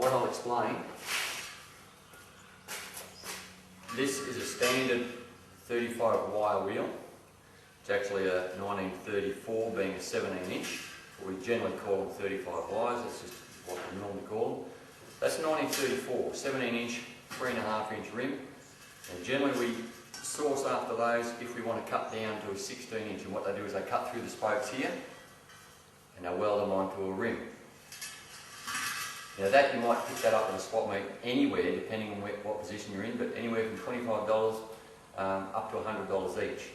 what I'll explain, this is a standard 35 wire wheel. It's actually a 1934 being a 17 inch. We generally call them 35 wires, that's just what we normally call them. That's 1934, 17 inch, 3.5 inch rim. And generally we source after those if we want to cut down to a 16 inch. And what they do is they cut through the spokes here and they weld them onto a rim. Now that you might pick that up at a swap meet anywhere depending on what position you're in, but anywhere from $25 up to $100 each.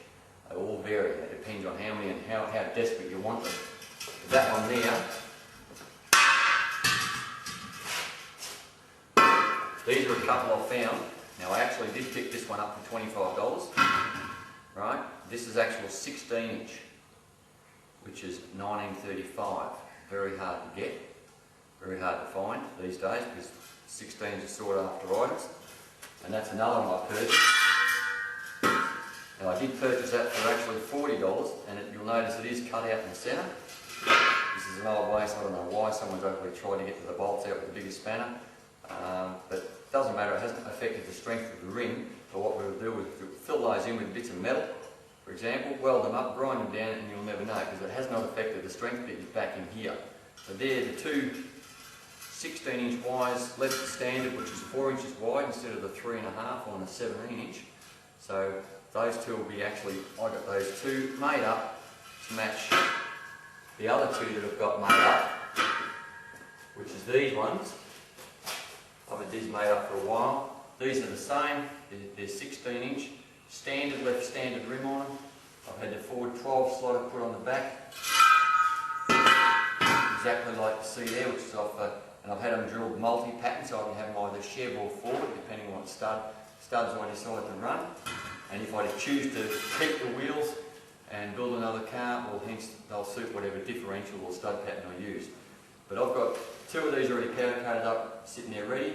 They all vary, it depends on how many and how desperate you want them. That one there, these are a couple I found. Now I actually did pick this one up for $25, right? This is actual 16 inch, which is 1935. Very hard to get, very hard to find these days because 16s are sought after items. And that's another one I purchased. Now I did purchase that for actually $40, and you'll notice it is cut out in the centre. This is an old waste, I don't know why someone's actually tried to get to the bolts out with the bigger spanner. But it doesn't matter, it hasn't affected the strength of the rim. So what we'll do is fill those in with bits of metal, for example, weld them up, grind them down, and you'll never know because it has not affected the strength that is back in here. So they're the two 16 inch wires left standard, which is 4 inches wide instead of the 3.5 on the 17 inch. So those two will be actually, I got those two made up to match the other two that I've got made up, which is these ones. I've had these made up for a while. These are the same, they're 16 inch, standard, left standard rim on them. I've had the forward 12 slotted put on the back, exactly like you see there, which is off, and I've had them drilled multi-pattern so I can have them either Chev or forward, depending on what studs I decide to run. And if I choose to keep the wheels and build another car, well hence they'll suit whatever differential or stud pattern I use. But I've got two of these already powder coated up, sitting there ready.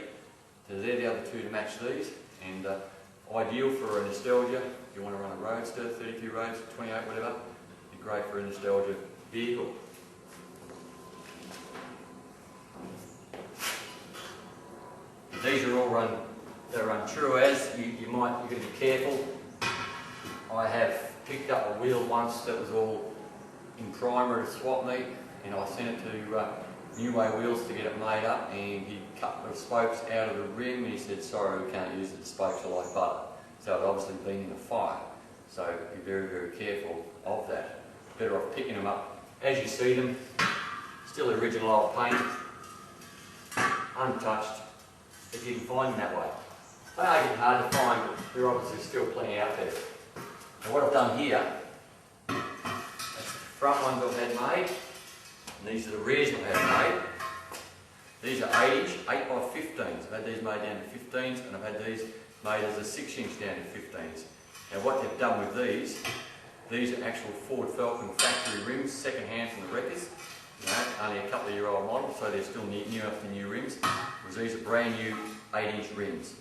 So they're the other two to match these, and ideal for a nostalgia. If you want to run a roadster, 32 roads, 28, whatever, it'd be great for a nostalgia vehicle. These are all run true as. You've got to be careful. I have picked up a wheel once that was all in primer at a swap meet, and I sent it to New Way Wheels to get it made up, and he cut the spokes out of the rim and he said, sorry, we can't use it, the spokes are like butter. So it obviously been in the fire. So be very, very careful of that. Better off picking them up as you see them, still original old paint, untouched, if you can find them that way. They are getting hard to find, but there are obviously still plenty out there. Now what I've done here, that's the front ones I've had made, and these are the rears I've had made. These are 8 inch, 8 by 15s. I've had these made down to 15s, and I've had these made as a 6 inch down to 15s. Now what they've done with these are actual Ford Falcon factory rims, second hand from the wreckers. You know, only a couple of year old model, so they're still new enough to new rims. Whereas these are brand new 8 inch rims.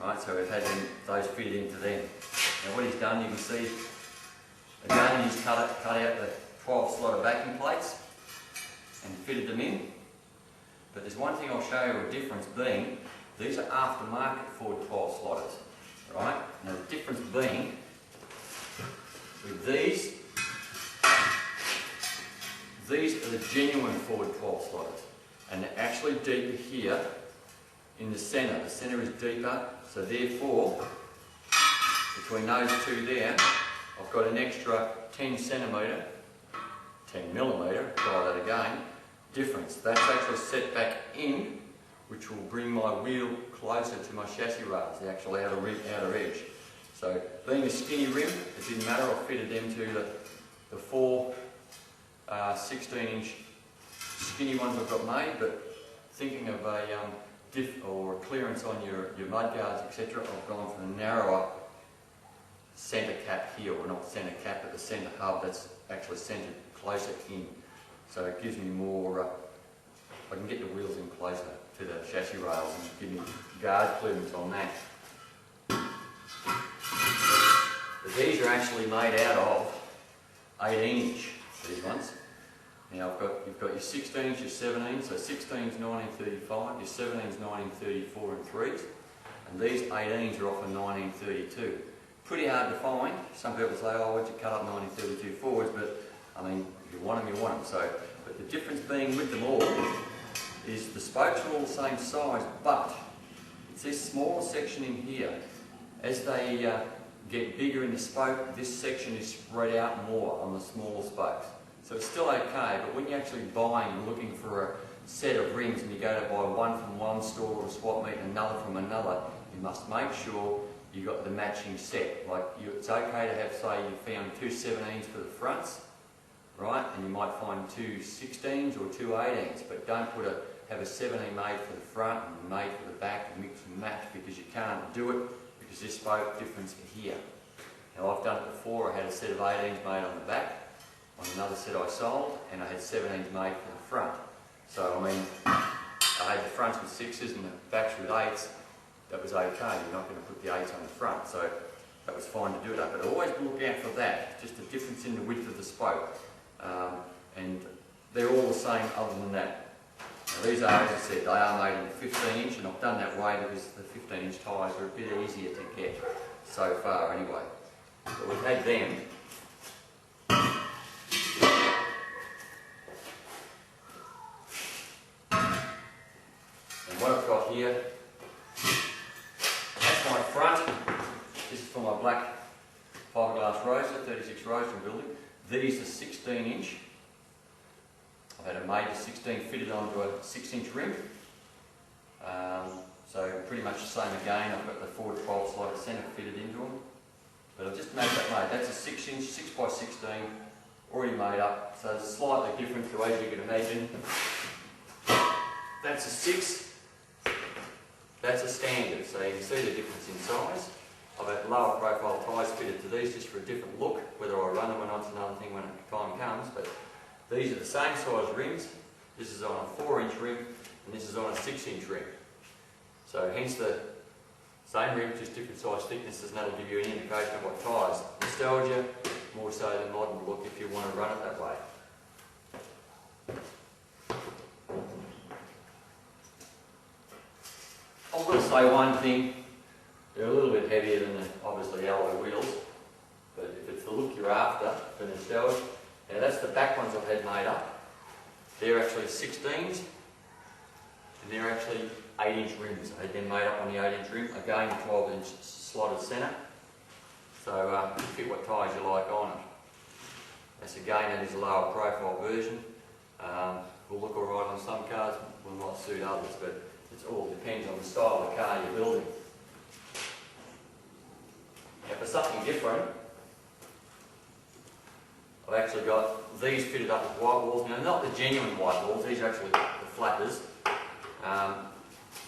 Right, so we've had those fitted into them. Now what he's done, you can see, again he's cut out the 12 slotted backing plates and fitted them in. But there's one thing I'll show you a difference being, these are aftermarket Ford 12 slotters. Right? Now the difference being, with these are the genuine Ford 12 slotters. And they're actually deeper here in the centre. The centre is deeper, so therefore, between those two there, I've got an extra 10 centimetre, 10 millimetre, try that again, difference. That's actually set back in, which will bring my wheel closer to my chassis rails, the actual outer edge. So being a skinny rim, it didn't matter, I fitted them to the four 16 inch skinny ones I've got made, but thinking of a diff or a clearance on your mud guards, etc., I've gone for the narrower centre cap here, or not centre cap, but the centre hub that's actually centred closer in. So it gives me more, I can get the wheels in closer to the chassis rails and give me guard clearance on that. But these are actually made out of 18 inch, these ones. Now you've got your 16s, your 17s, so 16s 1935, your 17s 1934 and 3s, and these 18s are often 1932. Pretty hard to find. Some people say, oh, why'd you cut up 1932 forwards, but I mean, if you want them, you want them. So, but the difference being with them all is the spokes are all the same size, but it's this smaller section in here. As they get bigger in the spoke, this section is spread out more on the smaller spokes. So it's still okay, but when you're actually buying and looking for a set of rings and you go to buy one from one store or a swap meet and another from another, you must make sure you got the matching set. Like it's okay to have, say, you found two 17s for the fronts, right? And you might find two 16s or two 18s, but don't have a 17 made for the front and made for the back and mix and match, because you can't do it because this spoke difference here. Now I've done it before. I had a set of 18s made on the back on another set I sold, and I had 17s made for the front. So I mean, I had the fronts with 6s and the backs with 8s. That was okay. You're not going to put the 8s on the front, so that was fine to do that. But always look out for that, just a difference in the width of the spoke. And they're all the same other than that. Now these are, as I said, they are made in 15 inch, and I've done that way because the 15 inch tyres are a bit easier to get so far anyway. But we've had them. And what I've got here, that's my front. This is for my black fiberglass roaster, 36 roaster building. These are 16 inch. I've had a major 16 fitted onto a 6-inch rim. So pretty much the same again. I've got the forward 12 slider centre fitted into them. But I've just made that made. That's a 6-inch, 6x16, already made up. So it's slightly different to, as you can imagine. That's a 6. That's a standard. So you can see the difference in size. I've had lower profile tyres fitted to these just for a different look. Whether I run them or not is another thing when time comes. But these are the same size rims. This is on a 4-inch rim and this is on a 6-inch rim. So hence the same rim, just different size thicknesses, and that'll give you an indication of what tyres. Nostalgia, more so than modern look if you want to run it that way. I've got to say one thing. They're a little bit heavier than the obviously alloy wheels, but if it's the look you're after for nostalgia, now that's the back ones I've had made up. They're actually 16s, and they're actually 8-inch rims. I had them made up on the 8-inch rim, again 12-inch slotted centre. So you fit what tyres you like on it. That's again, that is a lower profile version. Will look alright on some cars, will not suit others, but it all depends on the style of the car you're building. Now for something different, I've actually got these fitted up with white walls. Now not the genuine white walls, these are actually the flatters.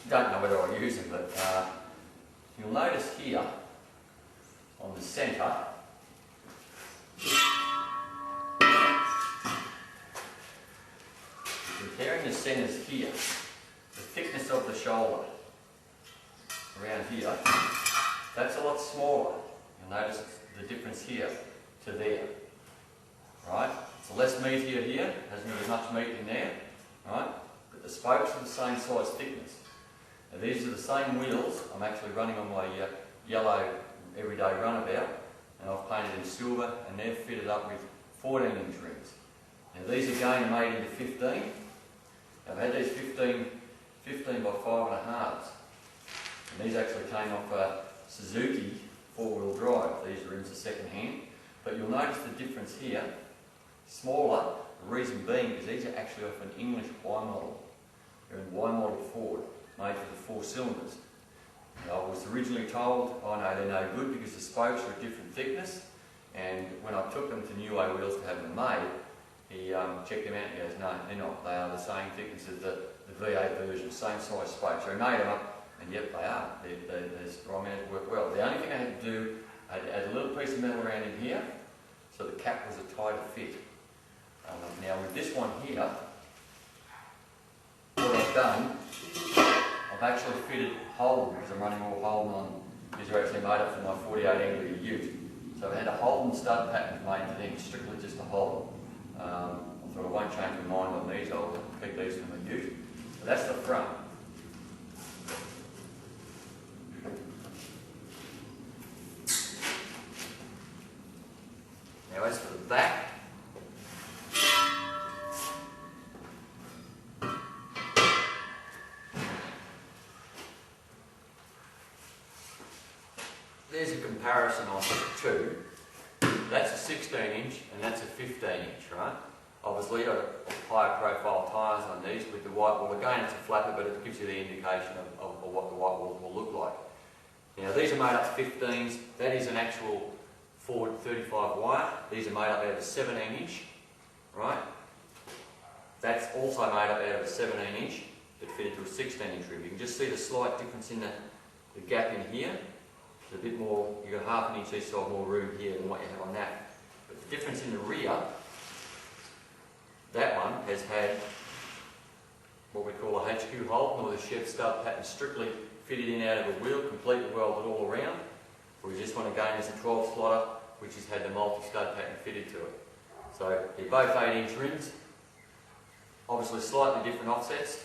Don't know whether I'll use them, but you'll notice here on the centre, comparing the centres here, the thickness of the shoulder around here, that's a lot smaller. You'll notice the difference here to there. Right? It's less meatier here, hasn't got as much meat in there, right? But the spokes are the same size thickness. Now these are the same wheels I'm actually running on my yellow everyday runabout, and I've painted in silver, and they're fitted up with 14-inch rims. Now these again are made into 15. I've had these 15 by 5.5s, and these actually came off a Suzuki 4-wheel drive. These rims are second hand, but you'll notice the difference here. Smaller, the reason being is these are actually off an English Y model. They're in Y model Ford, made for the 4 cylinders. And I was originally told, oh no, they're no good because the spokes are a different thickness, and when I took them to New Way Wheels to have them made, he checked them out and he goes, no, they're not. They are the same thickness as the V8 version, same size spokes. So he made them up, and yep, they are. They're meant to work well. The only thing I had to do, I had to add a little piece of metal around in here, so the cap was a tighter fit. Now with this one here, what I've done, I've actually fitted Holden, because I'm running all Holden on. These are actually made up for my 48 Anglia Ute. So I had a Holden stud pattern made to them, strictly just a Holden. I So I won't change my mind on these, I'll keep these for my use. So that's the front. Now as for the back, there's a comparison on the two. That's a 16 inch and that's a 15 inch, right? Obviously I've got higher profile tyres on these with the white wall. Again, it's a flapper, but it gives you the indication of what the white wall will look like. Now these are made up 15s. That is an actual Ford 35 wire. These are made up out of a 17 inch, right? That's also made up out of a 17 inch that fit into a 16 inch rim. You can just see the slight difference in the gap in here. There's a bit more, you've got half an inch each side more room here than what you have on that. But the difference in the rear, that one has had what we call a HQ hole, or the shed stud pattern strictly fitted in out of a wheel, completely welded all around. Whereas this one again is a 12 slotter, which has had the multi-stud pattern fitted to it. So they're both 8 inch rims, obviously slightly different offsets,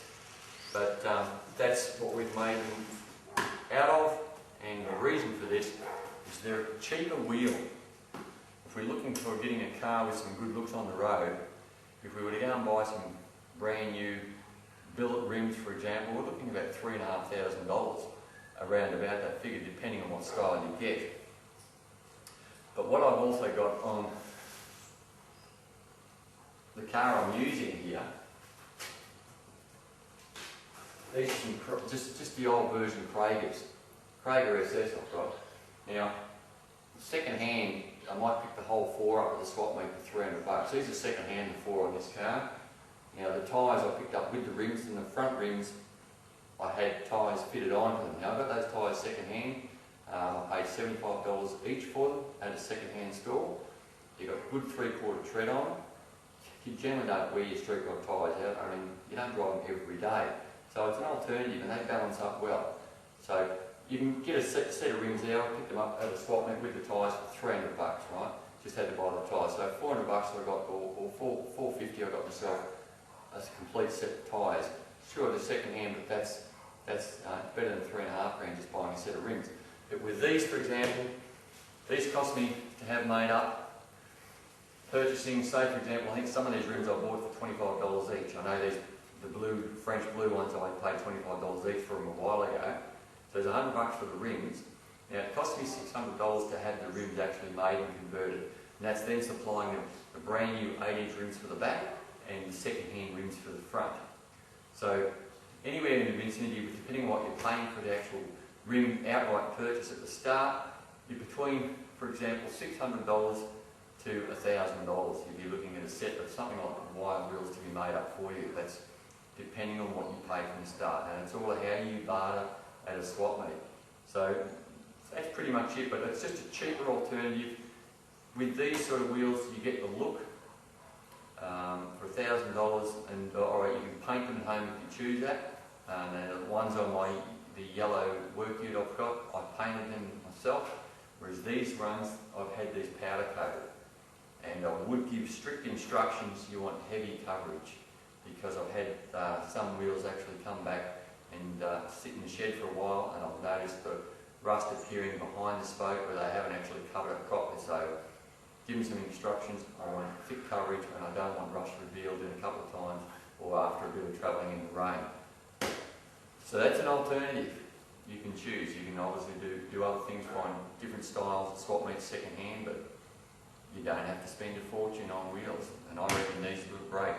but that's what we've made them out of. And the reason for this is they're a cheaper wheel. If we're looking for getting a car with some good looks on the road, if we were to go and buy some brand new billet rims, for example, we're looking at about $3,500, around about that figure, depending on what style you get. But what I've also got on the car I'm using here, these are some, just the old version Kragers. Krager SS I've got. Now, second hand, I might pick the whole 4 up at the swap meet for $300. These are second hand, the 4 on this car. Now the tyres I picked up with the rims, and the front rims I had tyres fitted onto them. Now I got those tyres second hand. I paid $75 each for them at a second hand store. You've got good 3/4 tread on them. You generally don't wear your street rod tyres out. I mean, you don't drive them every day. So it's an alternative and they balance up well. So you can get a set of rims there, pick them up at a swap meet with the tyres for $300, right? Just had to buy the tyres. So $400 I got, or $450 I got myself a complete set of tyres. Sure, they're second hand, but that's better than $3.5 just buying a set of rims. But with these, for example, these cost me to have made up. Purchasing, say for example, I think some of these rims I bought for $25 each. I know the blue, French blue ones I paid $25 each for them a while ago. So there's $100 for the rims. Now it cost me $600 to have the rims actually made and converted. And that's then supplying the brand new 8-inch rims for the back and the second-hand rims for the front. So anywhere in the vicinity, depending on what you're paying for the actual rim outright purchase at the start, you're between, for example, $600 to $1,000. You'd be looking at a set of something like wire wheels to be made up for you. That's depending on what you pay from the start. And it's all how you barter at a swap meet. So that's pretty much it, but it's just a cheaper alternative. With these sort of wheels, you get the look for $1,000, and alright, you can paint them at home if you choose that. And the ones on the yellow work ute I've got, I've painted them myself, whereas these ones, I've had these powder coated. And I would give strict instructions, you want heavy coverage, because I've had some wheels actually come back and sit in the shed for a while, and I've noticed the rust appearing behind the spoke where they haven't actually covered it properly. So give them some instructions. I want thick coverage, and I don't want rust revealed in a couple of times or after a bit of travelling in the rain. So that's an alternative you can choose. You can obviously do other things, find different styles, swap meets second hand, but you don't have to spend a fortune on wheels, and I reckon these look great.